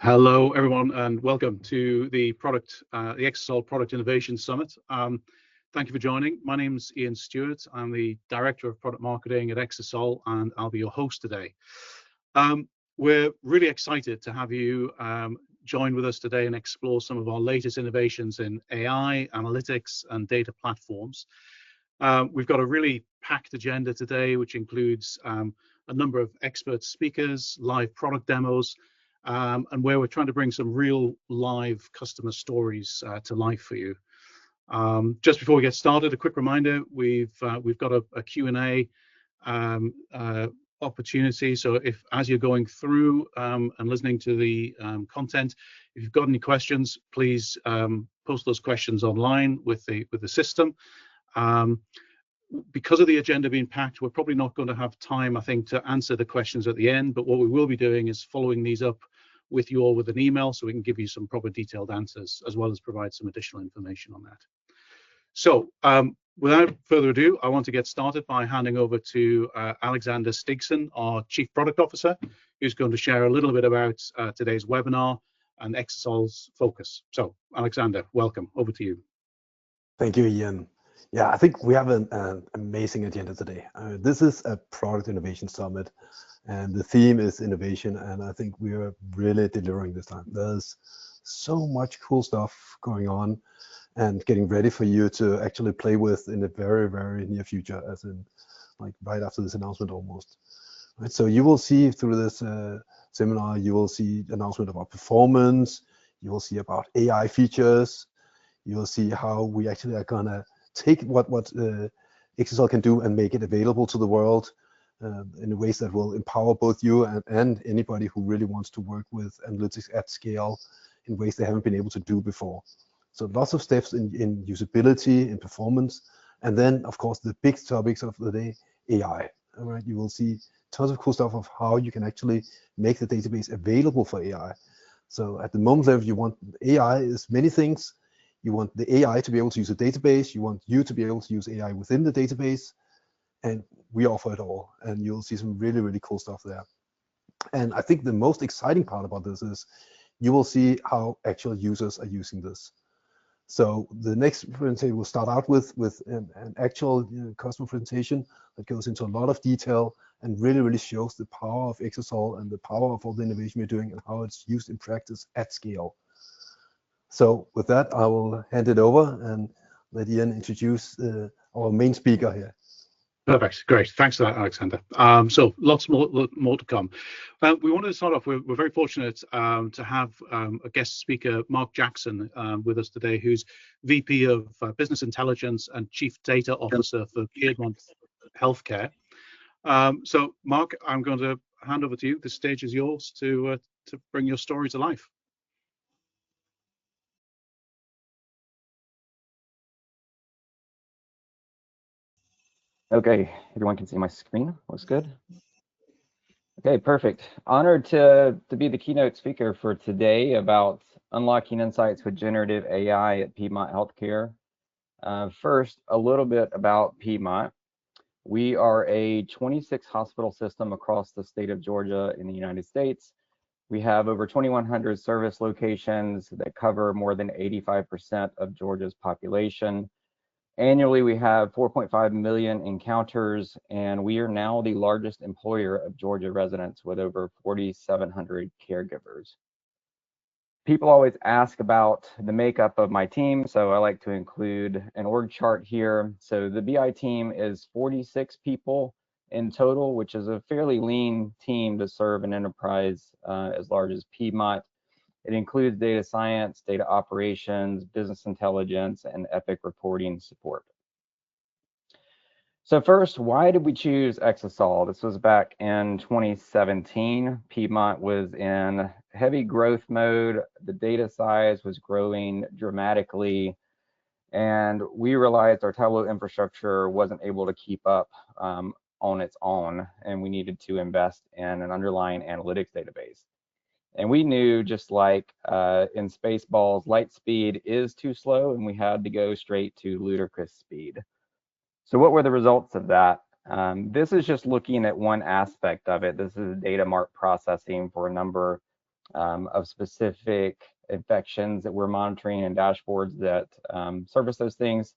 Hello, everyone, and welcome to the Exasol Product Innovation Summit. Thank you for joining. My name's Ian Stewart. I'm the Director of Product Marketing at Exasol, and I'll be your host today. We're really excited to have you join with us today and explore some of our latest innovations in AI, analytics, and data platforms. We've got a really packed agenda today, which includes a number of expert speakers, live product demos, and where we're trying to bring some real live customer stories to life for you. Just before we get started, a quick reminder: we've got a Q&A opportunity. So if, as you're going through and listening to the content, if you've got any questions, please post those questions online with the system. Because of the agenda being packed, we're probably not going to have time, I think, to answer the questions at the end. But what we will be doing is following these up with you all with an email, so we can give you some proper detailed answers, as well as provide some additional information on that. So without further ado, I want to get started by handing over to Alexander Stigson, our Chief Product Officer, who's going to share a little bit about today's webinar and Exasol's focus. So Alexander, welcome. Over to you. Thank you, Ian. Yeah, I think we have an amazing agenda today. This is a product innovation summit, and the theme is innovation, and I think we are really delivering this time. There's so much cool stuff going on and getting ready for you to actually play with in the very, very near future, as in like right after this announcement almost. Right, so you will see through this seminar, you will see announcement about performance, you will see about AI features, you will see how we actually are gonna take what Exasol can do and make it available to the world in ways that will empower both you and anybody who really wants to work with analytics at scale in ways they haven't been able to do before. So lots of steps in usability, in performance, and then of course the big topics of the day, AI. All right, you will see tons of cool stuff of how you can actually make the database available for AI. So at the moment, if you want AI is many things. You want the AI to be able to use a database. You want you to be able to use AI within the database. And we offer it all. And you'll see some really, really cool stuff there. And I think the most exciting part about this is you will see how actual users are using this. So the next presentation will start out with an actual customer presentation that goes into a lot of detail and really, really shows the power of Exasol and the power of all the innovation we're doing and how it's used in practice at scale. So with that, I will hand it over and let Ian introduce our main speaker here. Perfect, great. Thanks for that, Alexander. So lots more to come. We wanted to start off. We're very fortunate to have a guest speaker, Mark Jackson, with us today, who's VP of Business Intelligence and Chief Data Officer for Piedmont Healthcare. So Mark, I'm going to hand over to you. The stage is yours to bring your story to life. Okay, everyone can see my screen. Looks good. Okay, perfect. Honored to be the keynote speaker for today about unlocking insights with generative AI at Piedmont Healthcare. First, a little bit about Piedmont. We are a 26 hospital system across the state of Georgia in the United States. We have over 2,100 service locations that cover more than 85% of Georgia's population. Annually, we have 4.5 million encounters, and we are now the largest employer of Georgia residents with over 4,700 caregivers. People always ask about the makeup of my team, so I like to include an org chart here. So the BI team is 46 people in total, which is a fairly lean team to serve an enterprise as large as Piedmont. It includes data science, data operations, business intelligence, and Epic reporting support. So first, why did we choose Exasol? This was back in 2017. Piedmont was in heavy growth mode. The data size was growing dramatically, and we realized our Tableau infrastructure wasn't able to keep up on its own, and we needed to invest in an underlying analytics database. And we knew, just like in Spaceballs, light speed is too slow, and we had to go straight to ludicrous speed. So what were the results of that? This is just looking at one aspect of it. This is data mart processing for a number of specific infections that we're monitoring and dashboards that service those things.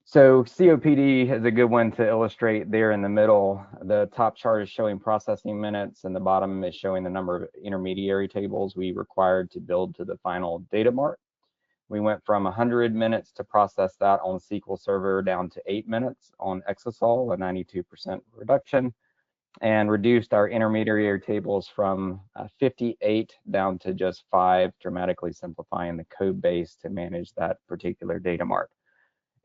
So COPD is a good one to illustrate there in the middle. The top chart is showing processing minutes, and the bottom is showing the number of intermediary tables we required to build to the final data mart. We went from 100 minutes to process that on SQL Server down to 8 minutes on Exasol, a 92% reduction, and reduced our intermediary tables from 58 down to just 5, dramatically simplifying the code base to manage that particular data mart.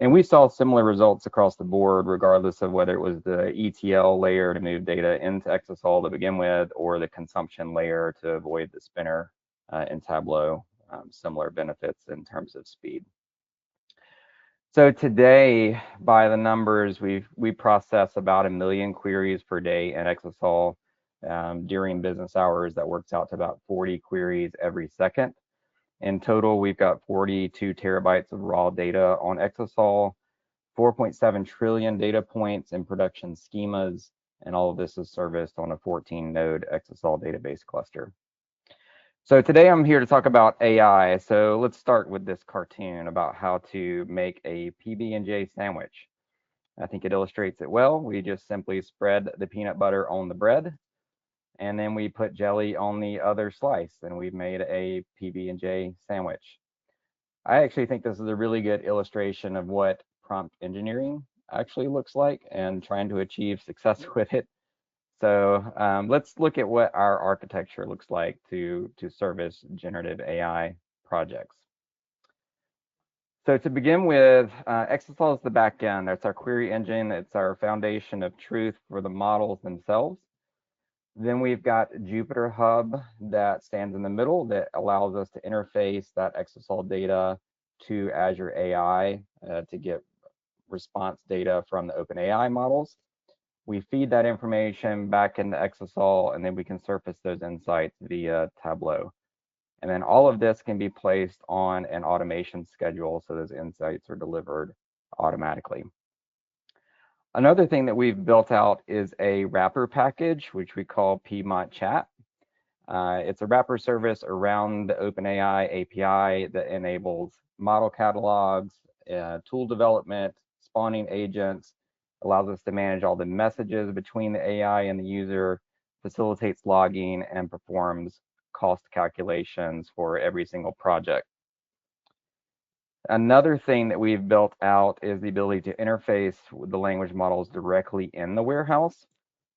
And we saw similar results across the board, regardless of whether it was the ETL layer to move data into Exasol to begin with, or the consumption layer to avoid the spinner in Tableau. Similar benefits in terms of speed. So today, by the numbers, we process about 1 million queries per day in Exasol. During business hours, that works out to about 40 queries every second. In total, we've got 42 terabytes of raw data on Exasol, 4.7 trillion data points in production schemas, and all of this is serviced on a 14-node Exasol database cluster. So today I'm here to talk about AI. So let's start with this cartoon about how to make a PB&J sandwich. I think it illustrates it well. We just simply spread the peanut butter on the bread, and then we put jelly on the other slice, and we've made a PB&J sandwich. I actually think this is a really good illustration of what prompt engineering actually looks like and trying to achieve success with it. So let's look at what our architecture looks like to service generative AI projects. So to begin with, Exasol is the back end. That's our query engine. It's our foundation of truth for the models themselves. Then we've got Jupyter Hub that stands in the middle that allows us to interface that Exasol data to Azure AI to get response data from the OpenAI models. We feed that information back into Exasol, and then we can surface those insights via Tableau. And then all of this can be placed on an automation schedule so those insights are delivered automatically. Another thing that we've built out is a wrapper package, which we call Piedmont Chat. It's a wrapper service around the OpenAI API that enables model catalogs, tool development, spawning agents, allows us to manage all the messages between the AI and the user, facilitates logging, and performs cost calculations for every single project. Another thing that we've built out is the ability to interface with the language models directly in the warehouse.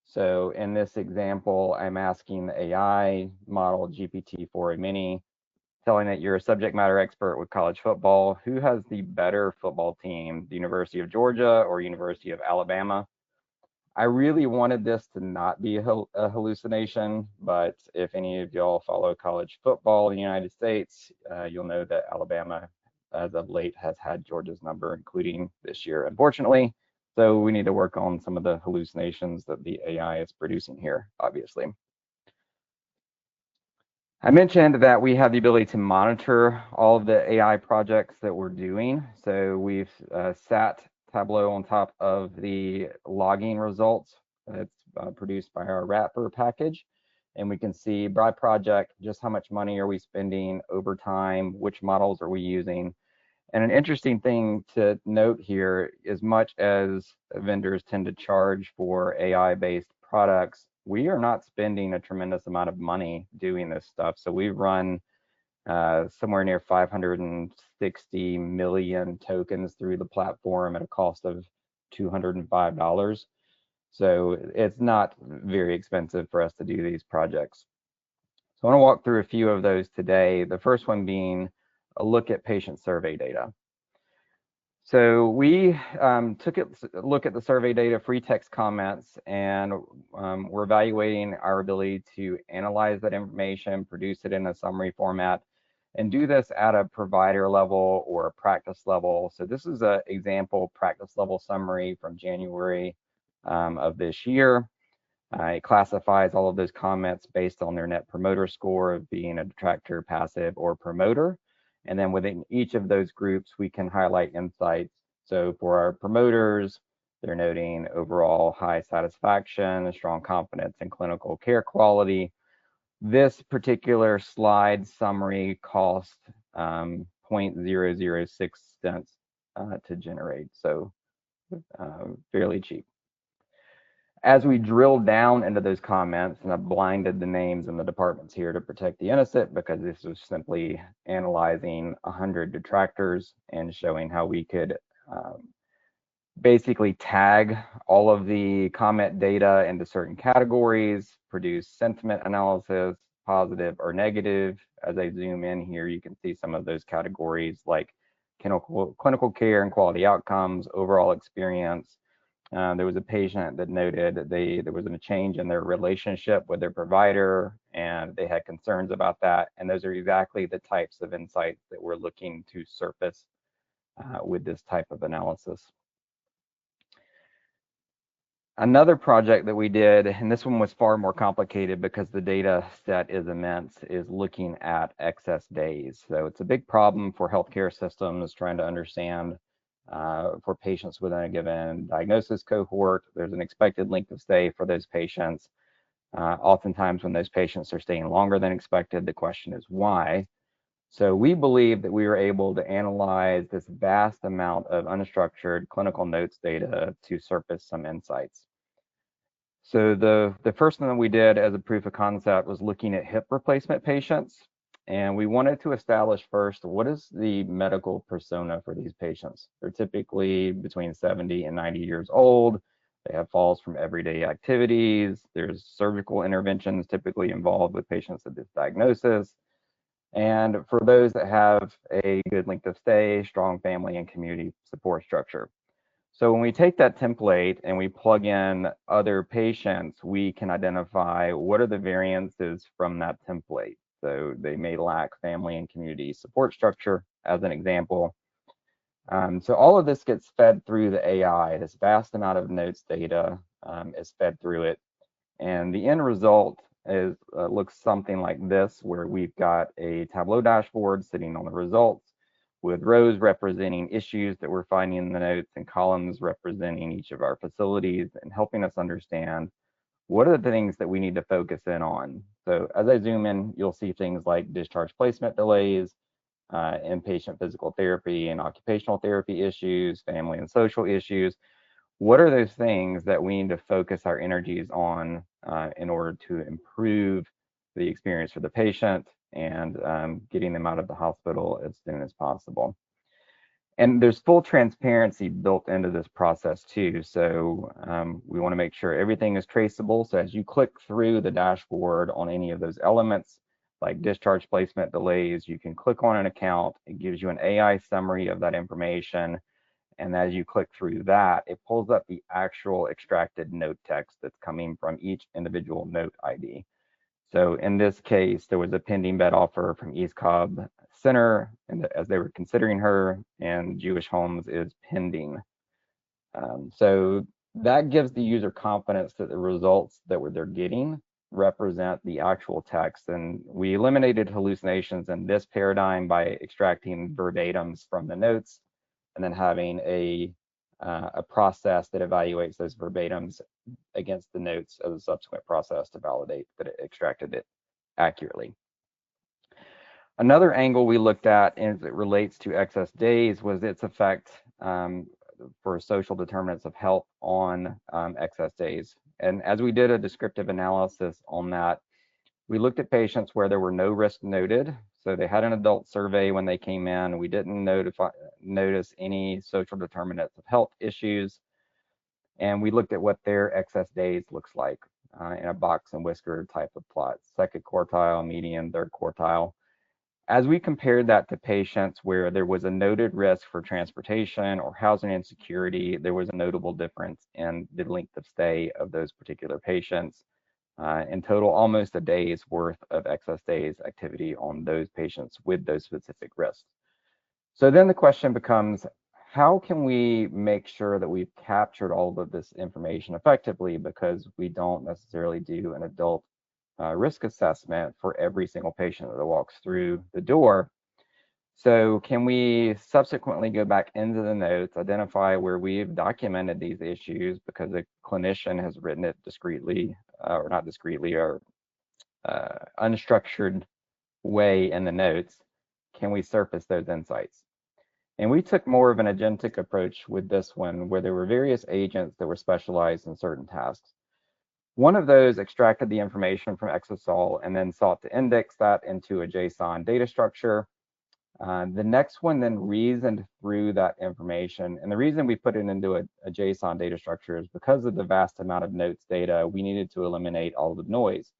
So in this example, I'm asking the AI model GPT-4 Mini, telling it you're a subject matter expert with college football. Who has the better football team, the University of Georgia or University of Alabama? I really wanted this to not be a hallucination, but if any of y'all follow college football in the United States, you'll know that Alabama, as of late, has had Georgia's number, including this year, unfortunately. So we need to work on some of the hallucinations that the AI is producing here, obviously. I mentioned that we have the ability to monitor all of the AI projects that we're doing. So we've sat Tableau on top of the logging results that's produced by our wrapper package. And we can see by project just how much money are we spending over time, which models are we using. And an interesting thing to note here, as much as vendors tend to charge for AI-based products, we are not spending a tremendous amount of money doing this stuff. So we've run somewhere near 560 million tokens through the platform at a cost of $205. So it's not very expensive for us to do these projects. So I want to walk through a few of those today. The first one being a look at patient survey data. So we took a look at the survey data, free text comments, and we're evaluating our ability to analyze that information, produce it in a summary format, and do this at a provider level or a practice level. So this is an example practice level summary from January of this year. It classifies all of those comments based on their net promoter score of being a detractor, passive, or promoter. And then within each of those groups, we can highlight insights. So for our promoters, they're noting overall high satisfaction, strong confidence in clinical care quality. This particular slide summary cost 0.006 cents to generate, so fairly cheap. As we drill down into those comments, and I've blinded the names and the departments here to protect the innocent, because this was simply analyzing 100 detractors and showing how we could basically tag all of the comment data into certain categories, produce sentiment analysis, positive or negative. As I zoom in here, you can see some of those categories like clinical care and quality outcomes, overall experience. There was a patient that noted that there was a change in their relationship with their provider, and they had concerns about that. And those are exactly the types of insights that we're looking to surface with this type of analysis. Another project that we did, and this one was far more complicated because the data set is immense, is looking at excess days. So it's a big problem for healthcare systems trying to understand for patients within a given diagnosis cohort, there's an expected length of stay for those patients. Oftentimes when those patients are staying longer than expected, the question is why? So we believe that we were able to analyze this vast amount of unstructured clinical notes data to surface some insights. So the first thing that we did as a proof of concept was looking at hip replacement patients. And we wanted to establish first, what is the medical persona for these patients? They're typically between 70 and 90 years old. They have falls from everyday activities. There's surgical interventions typically involved with patients with this diagnosis. And for those that have a good length of stay, strong family and community support structure. So when we take that template and we plug in other patients, we can identify what are the variances from that template. So they may lack family and community support structure, as an example. So all of this gets fed through the AI. This vast amount of notes data is fed through it. And the end result is looks something like this, where we've got a Tableau dashboard sitting on the results, with rows representing issues that we're finding in the notes and columns representing each of our facilities, and helping us understand what are the things that we need to focus in on. So as I zoom in, you'll see things like discharge placement delays, inpatient physical therapy and occupational therapy issues, family and social issues. What are those things that we need to focus our energies on in order to improve the experience for the patient and getting them out of the hospital as soon as possible? And there's full transparency built into this process too. So we want to make sure everything is traceable. So as you click through the dashboard on any of those elements, like discharge placement delays, you can click on an account. It gives you an AI summary of that information. And as you click through that, it pulls up the actual extracted note text that's coming from each individual note ID. So in this case, there was a pending bed offer from East Cobb Center, and as they were considering her, and Jewish Homes is pending. So that gives the user confidence that the results that they're getting represent the actual text. And we eliminated hallucinations in this paradigm by extracting verbatims from the notes and then having a process that evaluates those verbatims against the notes as a subsequent process to validate that it extracted it accurately. Another angle we looked at as it relates to excess days was its effect for social determinants of health on excess days. And as we did a descriptive analysis on that, we looked at patients where there were no risks noted. So they had an adult survey when they came in. We didn't notice any social determinants of health issues. And we looked at what their excess days looks like in a box and whisker type of plot, second quartile, median, third quartile. As we compared that to patients where there was a noted risk for transportation or housing insecurity, there was a notable difference in the length of stay of those particular patients. In total, almost a day's worth of excess days activity on those patients with those specific risks. So then the question becomes, how can we make sure that we've captured all of this information effectively, because we don't necessarily do an adult risk assessment for every single patient that walks through the door? So can we subsequently go back into the notes, identify where we've documented these issues because a clinician has written it discreetly, or not discreetly, or unstructured way in the notes, can we surface those insights? And we took more of an agentic approach with this one, where there were various agents that were specialized in certain tasks. One of those extracted the information from Exasol and then sought to index that into a JSON data structure. The next one then reasoned through that information. And the reason we put it into a JSON data structure is because of the vast amount of notes data, we needed to eliminate all the noise.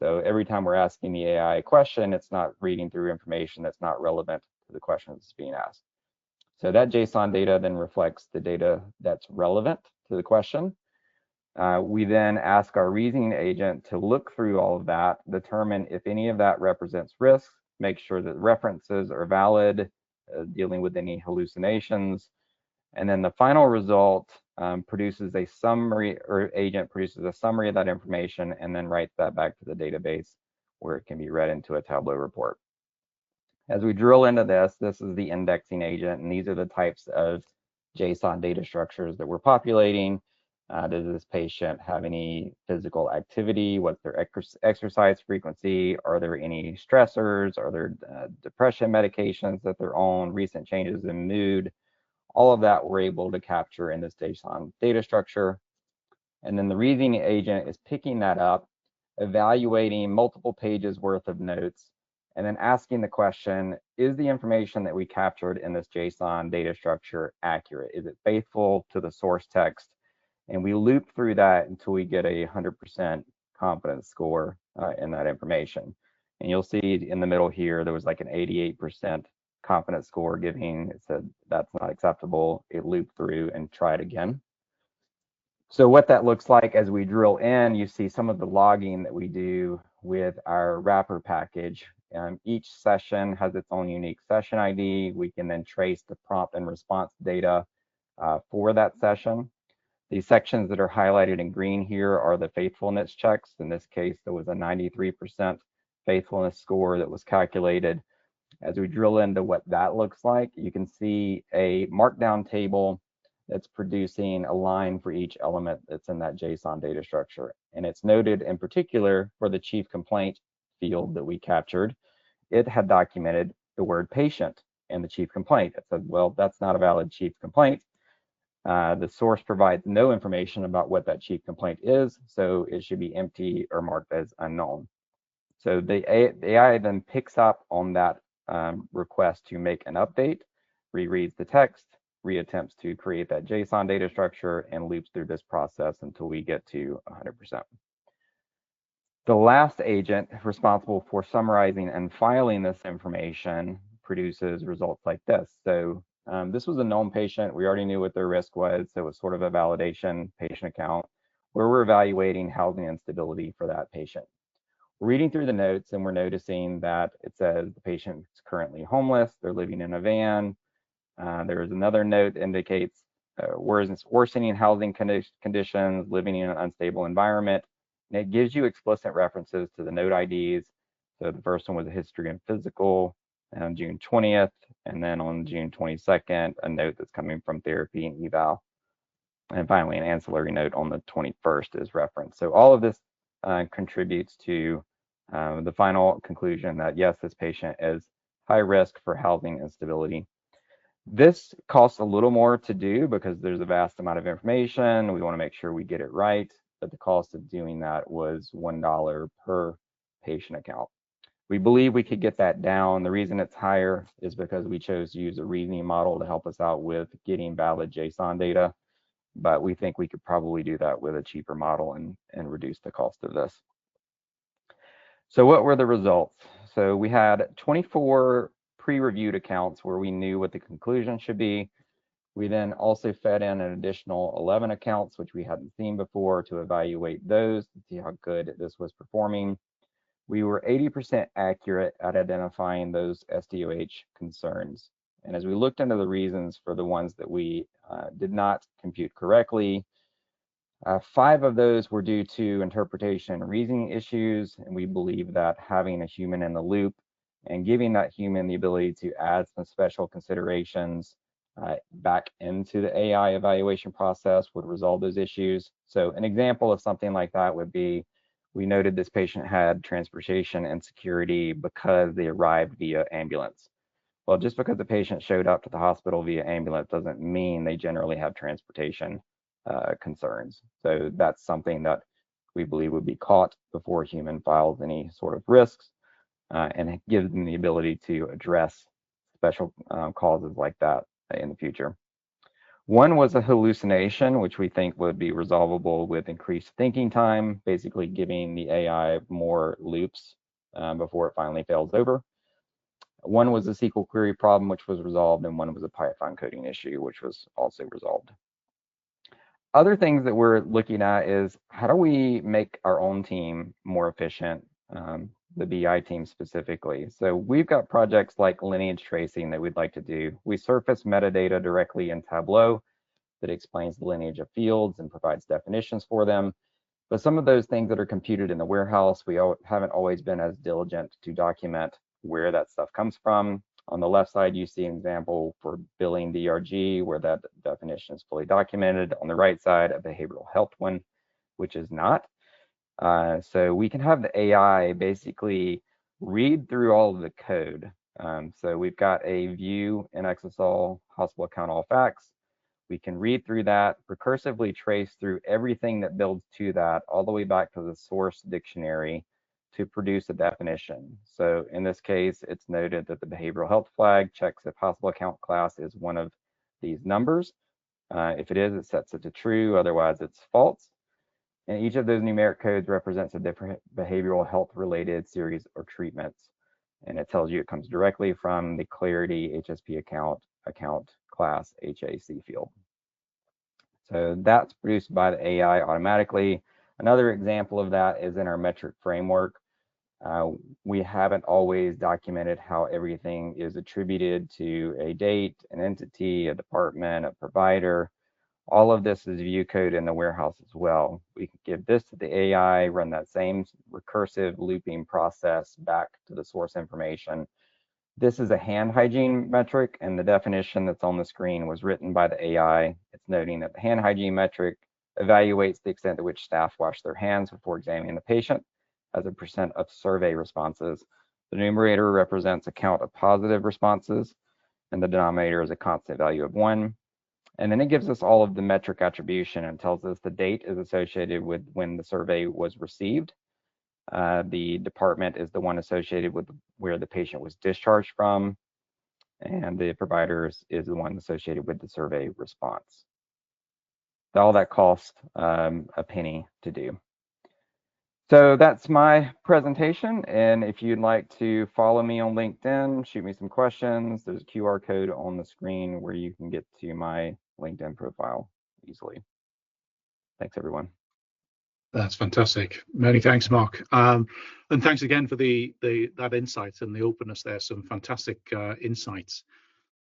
So every time we're asking the AI a question, it's not reading through information that's not relevant to the question that's being asked. So that JSON data then reflects the data that's relevant to the question. We then ask our reasoning agent to look through all of that, determine if any of that represents risk, make sure that references are valid, dealing with any hallucinations. And then the final result produces a summary, or agent produces a summary of that information and then writes that back to the database where it can be read into a Tableau report. As we drill into this, this is the indexing agent, and these are the types of JSON data structures that we're populating. Does this patient have any physical activity? What's their exercise frequency? Are there any stressors? Are there depression medications that they're on? Recent changes in mood? All of that we're able to capture in this JSON data structure. And then the reasoning agent is picking that up, evaluating multiple pages worth of notes, and then asking the question, is the information that we captured in this JSON data structure accurate? Is it faithful to the source text? And we loop through that until we get a 100% confidence score in that information. And you'll see in the middle here, there was like an 88% confidence score giving, it said that's not acceptable. It looped through and tried again. So what that looks like as we drill in, you see some of the logging that we do with our wrapper package. Each session has its own unique session ID. We can then trace the prompt and response data for that session. These sections that are highlighted in green here are the faithfulness checks. In this case, there was a 93% faithfulness score that was calculated. As we drill into what that looks like, you can see a markdown table that's producing a line for each element that's in that JSON data structure. And it's noted in particular for the chief complaint field that we captured. It had documented the word patient in the chief complaint. It said, well, that's not a valid chief complaint. The source provides no information about what that chief complaint is, so it should be empty or marked as unknown. So the AI then picks up on that request to make an update, rereads the text, reattempts to create that JSON data structure, and loops through this process until we get to 100%. The last agent responsible for summarizing and filing this information produces results like this. So this was a known patient. We already knew what their risk was, so it was sort of a validation patient account where we're evaluating housing instability for that patient. We're reading through the notes and we're noticing that it says the patient is currently homeless, they're living in a van. There is another note that indicates worsening housing conditions, living in an unstable environment. And it gives you explicit references to the note IDs. So the first one was a history and physical on June 20th, and then on June 22nd, a note that's coming from therapy and eval. And finally, an ancillary note on the 21st is referenced. So all of this contributes to the final conclusion that yes, this patient is high risk for housing instability. This costs a little more to do because there's a vast amount of information. We want to make sure we get it right, but the cost of doing that was $1 per patient account. We believe we could get that down. The reason it's higher is because we chose to use a reasoning model to help us out with getting valid JSON data, but we think we could probably do that with a cheaper model and reduce the cost of this. So what were the results? So we had 24 pre-reviewed accounts where we knew what the conclusion should be. We then also fed in an additional 11 accounts, which we hadn't seen before, to evaluate those to see how good this was performing. We were 80% accurate at identifying those SDOH concerns. And as we looked into the reasons for the ones that we did not compute correctly, 5 of those were due to interpretation and reasoning issues, and we believe that having a human in the loop and giving that human the ability to add some special considerations back into the AI evaluation process would resolve those issues. So an example of something like that would be We noted this patient had transportation insecurity because they arrived via ambulance. Well, just because the patient showed up to the hospital via ambulance doesn't mean they generally have transportation concerns. So that's something that we believe would be caught before a human files any sort of risks, and it gives them the ability to address special causes like that in the future. One was a hallucination, which we think would be resolvable with increased thinking time, basically giving the AI more loops before it finally fails over. One was a SQL query problem, which was resolved, and one was a Python coding issue, which was also resolved. Other things that we're looking at is how do we make our own team more efficient, the BI team specifically. So we've got projects like lineage tracing that we'd like to do. We surface metadata directly in Tableau that explains the lineage of fields and provides definitions for them. But some of those things that are computed in the warehouse, we haven't always been as diligent to document where that stuff comes from. On the left side, you see an example for billing DRG, where that definition is fully documented. On the right side, a behavioral health one, which is not. So we can have the AI basically read through all of the code. So we've got a view in Exasol, hospital account all facts. We can read through that, recursively trace through everything that builds to that, all the way back to the source dictionary to produce a definition. So in this case, it's noted that the behavioral health flag checks if hospital account class is one of these numbers. If it is, it sets it to true, otherwise it's false. And each of those numeric codes represents a different behavioral health related series or treatments. And it tells you it comes directly from the Clarity HSP account class HAC field. So that's produced by the AI automatically. Another example of that is in our metric framework. We haven't always documented how everything is attributed to a date, an entity, a department, a provider. All of this is view code in the warehouse as well. We can give this to the AI, run that same recursive looping process back to the source information. This is a hand hygiene metric, and the definition that's on the screen was written by the AI. It's noting that the hand hygiene metric evaluates the extent to which staff wash their hands before examining the patient as a % of survey responses. The numerator represents a count of positive responses, and the denominator is a constant value of 1. And then it gives us all of the metric attribution and tells us the date is associated with when the survey was received. The department is the one associated with where the patient was discharged from, and the provider is the one associated with the survey response. All that costs a penny to do. So that's my presentation, and if you'd like to follow me on LinkedIn, shoot me some questions. There's a QR code on the screen where you can get to my LinkedIn profile easily. Thanks, everyone. That's fantastic. Many thanks, Mark. And thanks again for that insight and the openness there. Some fantastic insights.